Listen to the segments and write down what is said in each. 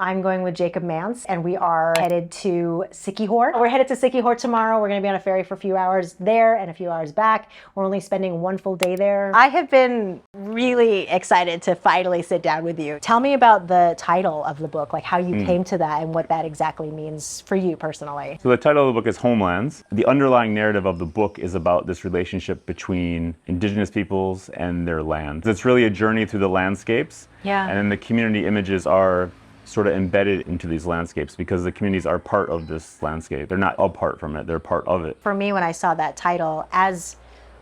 I'm going with Jacob Maentz, and we are headed to Siquijor. We're headed to Siquijor tomorrow. We're going to be on a ferry for a few hours there and a few hours back. We're only spending one full day there. I have been really excited to finally sit down with you. Tell me about the title of the book, like how you came to that and what that exactly means for you personally. So the title of the book is Homelands. The underlying narrative of the book is about this relationship between Indigenous peoples and their land. It's really a journey through the landscapes. Yeah. And then the community images are sort of embedded into these landscapes because the communities are part of this landscape. They're not apart from it, they're part of it. For me, when I saw that title, as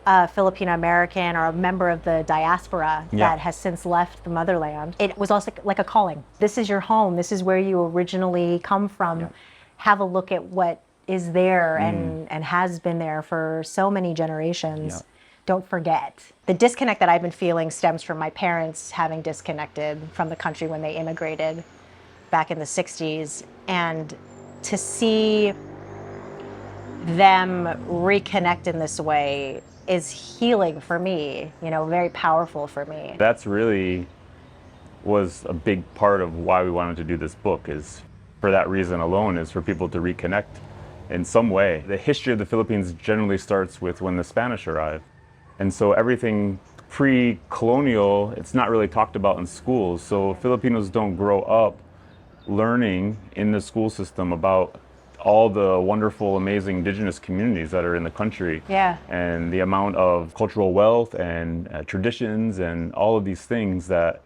a Filipino American or a member of the diaspora that has since left the motherland, it was also like a calling. This is your home, this is where you originally come from. Have a look at what is there and has been there for so many generations. Don't forget. The disconnect that I've been feeling stems from my parents having disconnected from the country when they immigrated back in the 60s, and to see them reconnect in this way is healing for me, you know, very powerful for me. That's really was a big part of why we wanted to do this book, is for that reason alone, is for people to reconnect in some way. The history of the Philippines generally starts with when the Spanish arrived. And so everything pre-colonial, it's not really talked about in schools. So Filipinos don't grow up learning in the school system about all the wonderful, amazing indigenous communities that are in the country. And the amount of cultural wealth and traditions and all of these things that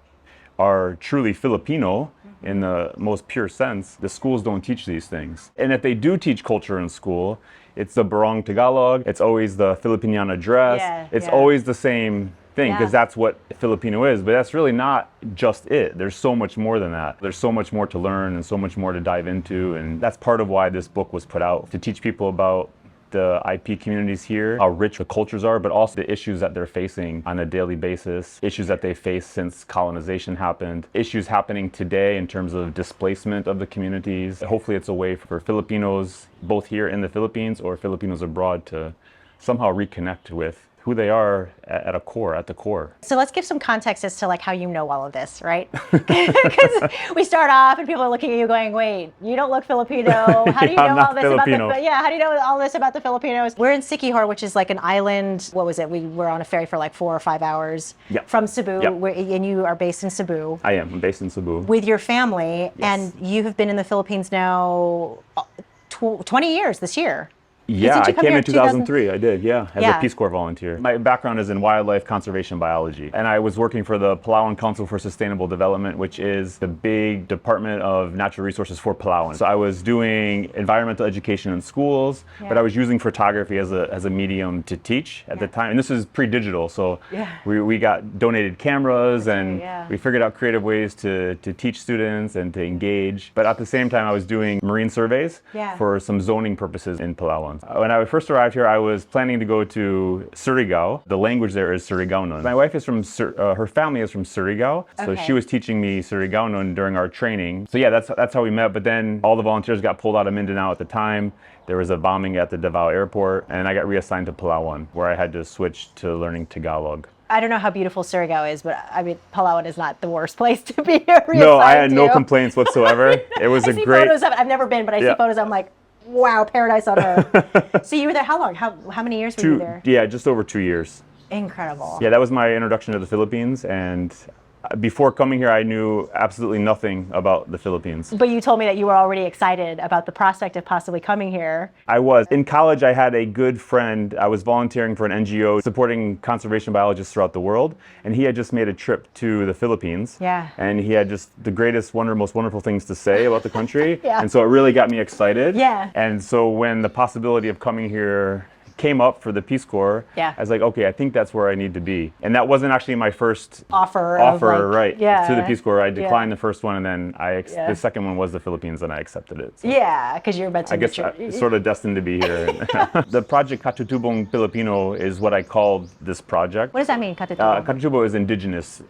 are truly Filipino in the most pure sense. The schools don't teach these things. And if they do teach culture in school, it's the Barong Tagalog, it's always the Filipiniana dress, it's always the same thing, because that's what Filipino is, but that's really not just it. There's so much more than that. There's so much more to learn and so much more to dive into, and that's part of why this book was put out, to teach people about the IP communities here, how rich the cultures are, but also the issues that they're facing on a daily basis, issues that they face since colonization happened, issues happening today in terms of displacement of the communities. Hopefully it's a way for Filipinos, both here in the Philippines or Filipinos abroad, to somehow reconnect with who they are at the core. So let's give some context as to like how you know all of this, right? Because we start off and people are looking at you going, wait, you don't look Filipino. How do you know all this Filipino. about how do you know all this about the Filipinos? We're in Siquijor, which is like an island. What was it? We were on a ferry for like 4 or 5 hours from Cebu, and you are based in Cebu. I am. I'm based in Cebu. With your family, and you have been in the Philippines now 20 years this year. Yeah, I came in 2003. I did, as a Peace Corps volunteer. My background is in wildlife conservation biology, and I was working for the Palawan Council for Sustainable Development, which is the big department of natural resources for Palawan. So I was doing environmental education in schools, but I was using photography as a medium to teach at the time. And this is pre-digital, so we got donated cameras, and we figured out creative ways to teach students and to engage. But at the same time, I was doing marine surveys for some zoning purposes in Palawan. When I first arrived here, I was planning to go to Surigao. The language there is Surigaonon. My wife is from, her family is from Surigao, so she was teaching me Surigaonon during our training. So yeah, that's how we met, but then all the volunteers got pulled out of Mindanao at the time. There was a bombing at the Davao airport, and I got reassigned to Palawan, where I had to switch to learning Tagalog. I don't know how beautiful Surigao is, but I mean, Palawan is not the worst place to be No, I had no complaints whatsoever. It was a great... photos of it. I've never been, but I see photos, I'm like, wow, paradise on earth. So you were there how long? How many years were you there? Yeah, just over 2 years. Incredible. Yeah, that was my introduction to the Philippines, and before coming here, I knew absolutely nothing about the Philippines. But you told me that you were already excited about the prospect of possibly coming here. I was. In college, I had a good friend. I was volunteering for an NGO supporting conservation biologists throughout the world, and he had just made a trip to the Philippines. And he had just the greatest, most wonderful things to say about the country. And so it really got me excited. And so when the possibility of coming here came up for the Peace Corps, I was like, okay, I think that's where I need to be. And that wasn't actually my first offer to the Peace Corps. I declined the first one, and then the second one was the Philippines, and I accepted it. So. Because you're meant to. I guess I'm sort of destined to be here. The project Katutubong Filipino is what I called this project. What does that mean, Katutubong? Katutubong is indigenous.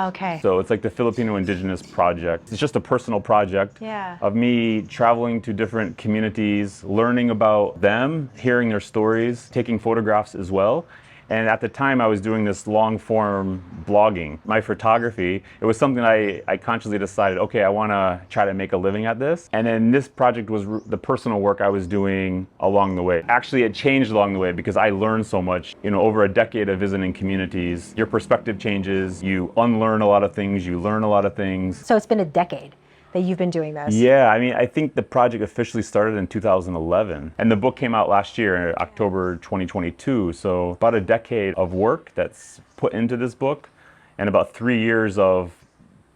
Okay. So it's like the Filipino Indigenous Project. It's just a personal project of me traveling to different communities, learning about them, hearing their stories, taking photographs as well, And at the time, I was doing this long-form blogging. My photography, it was something I consciously decided, okay, I want to try to make a living at this. And then this project was the personal work I was doing along the way. Actually, it changed along the way because I learned so much. You know, over a decade of visiting communities, your perspective changes, you unlearn a lot of things, you learn a lot of things. So it's been a decade that you've been doing this. Yeah, I mean, I think the project officially started in 2011, and the book came out last year, October 2022. So about a decade of work that's put into this book, and about 3 years of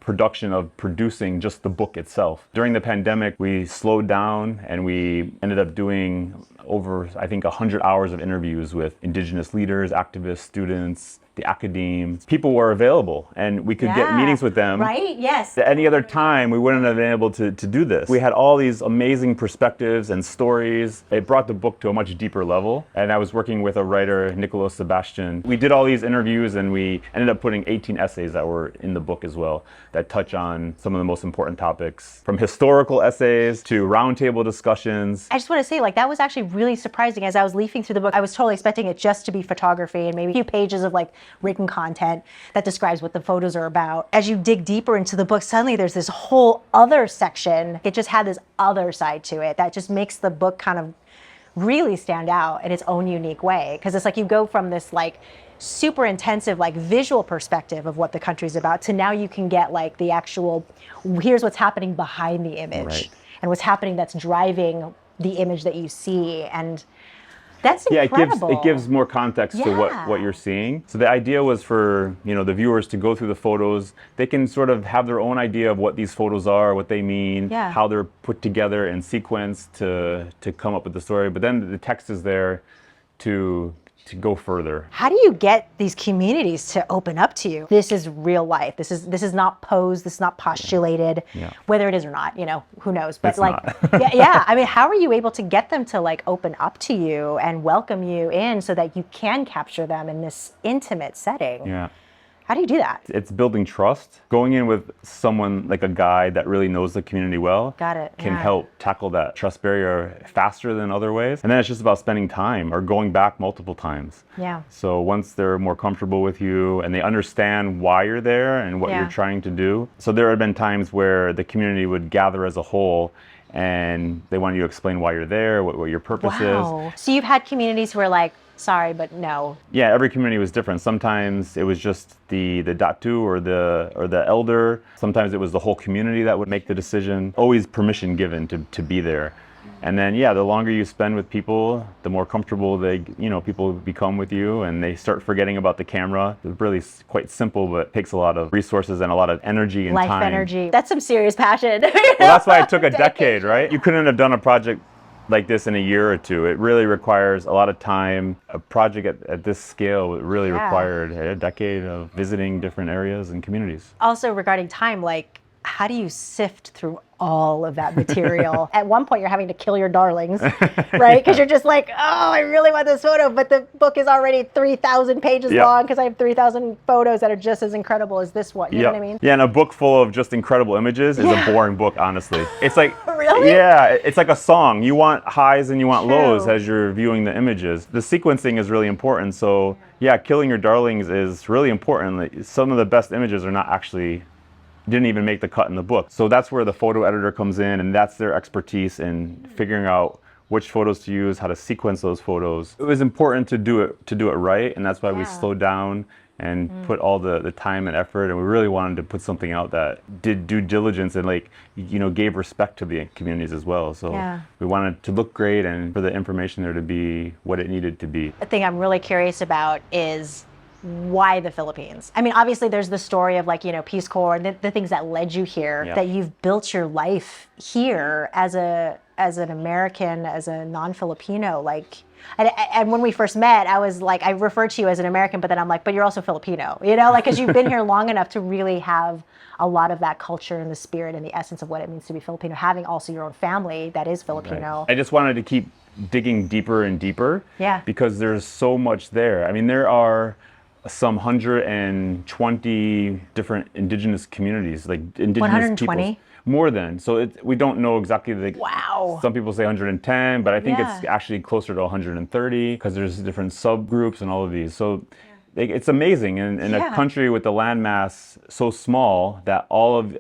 production of producing just the book itself. During the pandemic, we slowed down and we ended up doing over, I think, 100 hours of interviews with Indigenous leaders, activists, students, the academe. People were available and we could get meetings with them. Right? Yes. At any other time, we wouldn't have been able to do this. We had all these amazing perspectives and stories. It brought the book to a much deeper level. And I was working with a writer, Nicolas Sebastian. We did all these interviews and we ended up putting 18 essays that were in the book as well that touch on some of the most important topics, from historical essays to roundtable discussions. I just want to say, like, that was actually really surprising. As I was leafing through the book, I was totally expecting it just to be photography and maybe a few pages of like written content that describes what the photos are about. As you dig deeper into the book, suddenly there's this whole other section. It just had this other side to it that just makes the book kind of really stand out in its own unique way. Because it's like you go from this like super intensive like visual perspective of what the country's about to now you can get like the actual, here's what's happening behind the image. Right. And what's happening that's driving the image that you see. And that's incredible. Yeah, it gives more context to what you're seeing. So the idea was for, you know, the viewers to go through the photos. They can sort of have their own idea of what these photos are, what they mean, how they're put together in sequence to come up with the story. But then the text is there to go further. How do you get these communities to open up to you? This is real life. This is not posed. This is not postulated. Whether it is or not, you know, who knows? But it's like, not. I mean, how are you able to get them to like open up to you and welcome you in so that you can capture them in this intimate setting? Yeah. How do you do that? It's building trust. Going in with someone like a guide that really knows the community well can help tackle that trust barrier faster than other ways. And then it's just about spending time or going back multiple times. Yeah. So once they're more comfortable with you and they understand why you're there and what you're trying to do. So there have been times where the community would gather as a whole and they want you to explain why you're there, what your purpose is. So you've had communities who are like, sorry, but no. Yeah, every community was different. Sometimes it was just the datu or the elder. Sometimes it was the whole community that would make the decision. Always permission given to be there. And then the longer you spend with people, the more comfortable people become with you, and they start forgetting about the camera. It's really quite simple, but it takes a lot of resources and a lot of energy and time. Life energy. That's some serious passion. Well, that's why it took a decade, right? You couldn't have done a project like this in a year or two. It really requires a lot of time. A project at this scale really required a decade of visiting different areas and communities. Also regarding time, like, how do you sift through all of that material? At one point, you're having to kill your darlings, right? Because you're just like, oh, I really want this photo, but the book is already 3,000 pages long because I have 3,000 photos that are just as incredible as this one. You know what I mean? Yeah, and a book full of just incredible images is a boring book, honestly. It's like, really? Yeah, it's like a song. You want highs and you want lows as you're viewing the images. The sequencing is really important. So killing your darlings is really important. Some of the best images are not actually didn't even make the cut in the book. So that's where the photo editor comes in, and that's their expertise in figuring out which photos to use, how to sequence those photos. It was important to do it right, and that's why we slowed down and put all the time and effort, and we really wanted to put something out that did due diligence and gave respect to the communities as well. So we wanted to look great and for the information there to be what it needed to be. The thing I'm really curious about is why the Philippines? I mean, obviously there's the story of Peace Corps and the things that led you here, that you've built your life here as an American, as a non-Filipino, and when we first met, I was like, I referred to you as an American, but then I'm like, but you're also Filipino, because you've been here long enough to really have a lot of that culture and the spirit and the essence of what it means to be Filipino, having also your own family that is Filipino. Right. I just wanted to keep digging deeper and deeper because there's so much there. I mean, there are some 120 different indigenous communities, like indigenous 120? peoples. More than. So we don't know exactly the. Wow. Some people say 110, but I think Yeah. it's actually closer to 130 because there's different subgroups and all of these. So it's amazing in a country with the landmass so small that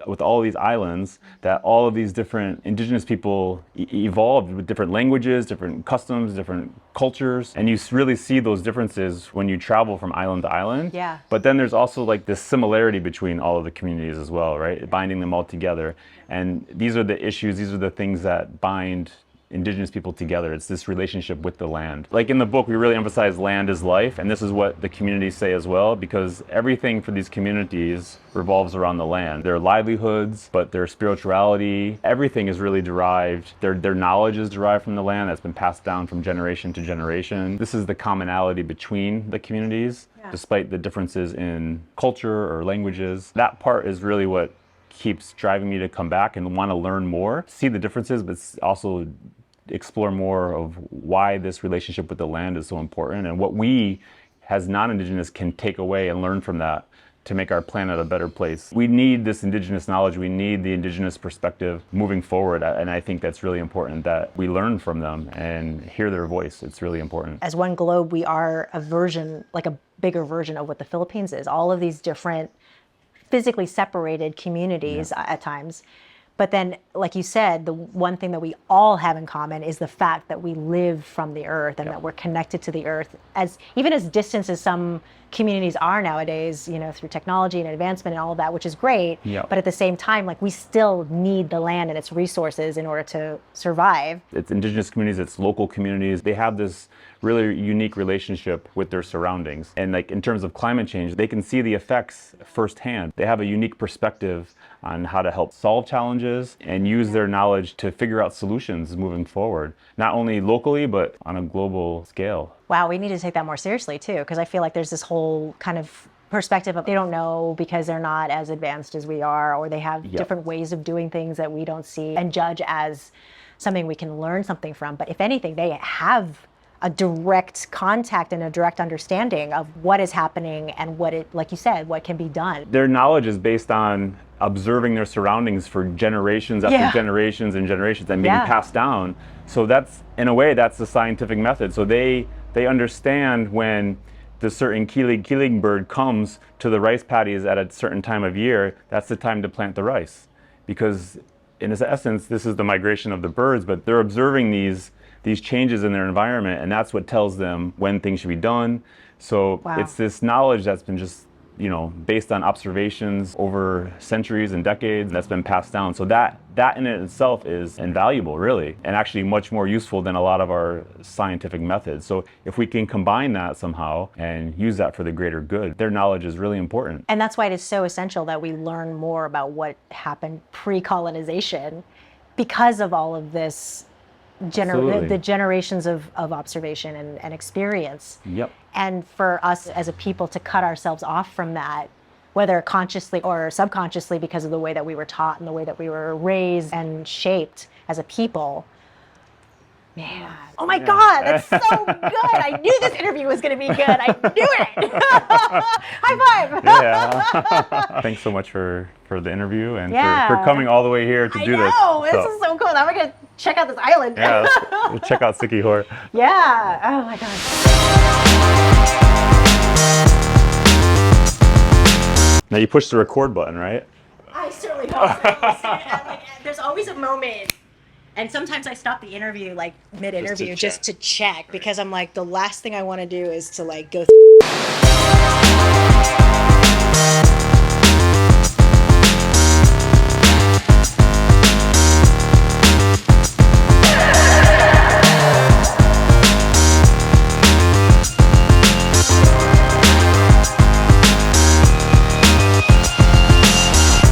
with all these islands, that all of these different indigenous people evolved with different languages, different customs, different cultures, and you really see those differences when you travel from island to island. Yeah. But then there's also like this similarity between all of the communities as well, right? Binding them all together. And these are the issues, these are the things that bind indigenous people together. It's this relationship with the land. Like in the book, we really emphasize land is life, and this is what the communities say as well, because everything for these communities revolves around the land. Their livelihoods, but their spirituality, everything is really derived, their knowledge is derived from the land that's been passed down from generation to generation. This is the commonality between the communities, despite the differences in culture or languages. That part is really what keeps driving me to come back and want to learn more, see the differences, but also explore more of why this relationship with the land is so important and what we as non-Indigenous can take away and learn from that to make our planet a better place. We need this Indigenous knowledge, we need the Indigenous perspective moving forward, and I think that's really important that we learn from them and hear their voice. It's really important. As one globe, we are a version, like a bigger version of what the Philippines is. All of these different physically separated communities at times. But then, like you said, the one thing that we all have in common is the fact that we live from the earth and that we're connected to the earth, as even as distant as some communities are nowadays, you know, through technology and advancement and all of that, which is great. But at the same time, like, we still need the land and its resources in order to survive. It's indigenous communities, it's local communities. They have this really unique relationship with their surroundings. And like in terms of climate change, they can see the effects firsthand. They have a unique perspective on how to help solve challenges and use their knowledge to figure out solutions moving forward, not only locally, but on a global scale. Wow, we need to take that more seriously too, because I feel like there's this whole kind of perspective of they don't know because they're not as advanced as we are, or they have different ways of doing things that we don't see and judge as something we can learn something from. But if anything, they have a direct contact and a direct understanding of what is happening and what it, like you said, what can be done. Their knowledge is based on observing their surroundings for generations after generations and generations and being passed down. So that's, in a way, that's the scientific method. So they understand when the certain kilig bird comes to the rice paddies at a certain time of year, that's the time to plant the rice. Because in essence, this is the migration of the birds, but they're observing these changes in their environment, and that's what tells them when things should be done. So it's this knowledge that's been just, you know, based on observations over centuries and decades that's been passed down. So that in itself is invaluable, really, and actually much more useful than a lot of our scientific methods. So if we can combine that somehow and use that for the greater good, their knowledge is really important. And that's why it is so essential that we learn more about what happened pre-colonization, because of all of this the generations of observation and experience. And for us as a people to cut ourselves off from that, whether consciously or subconsciously because of the way that we were taught and the way that we were raised and shaped as a people. Man, oh my God, that's so good. I knew this interview was going to be good. I knew it. High five. Thanks so much for the interview and for coming all the way here to do this. This is so cool. Now we're going to check out this island. We'll check out Siquijor. Yeah. Oh my God. Now you push the record button, right? I certainly hope so. There's always a moment. And sometimes I stop the interview, like mid-interview, just to check, because I'm like, the last thing I want to do is to like go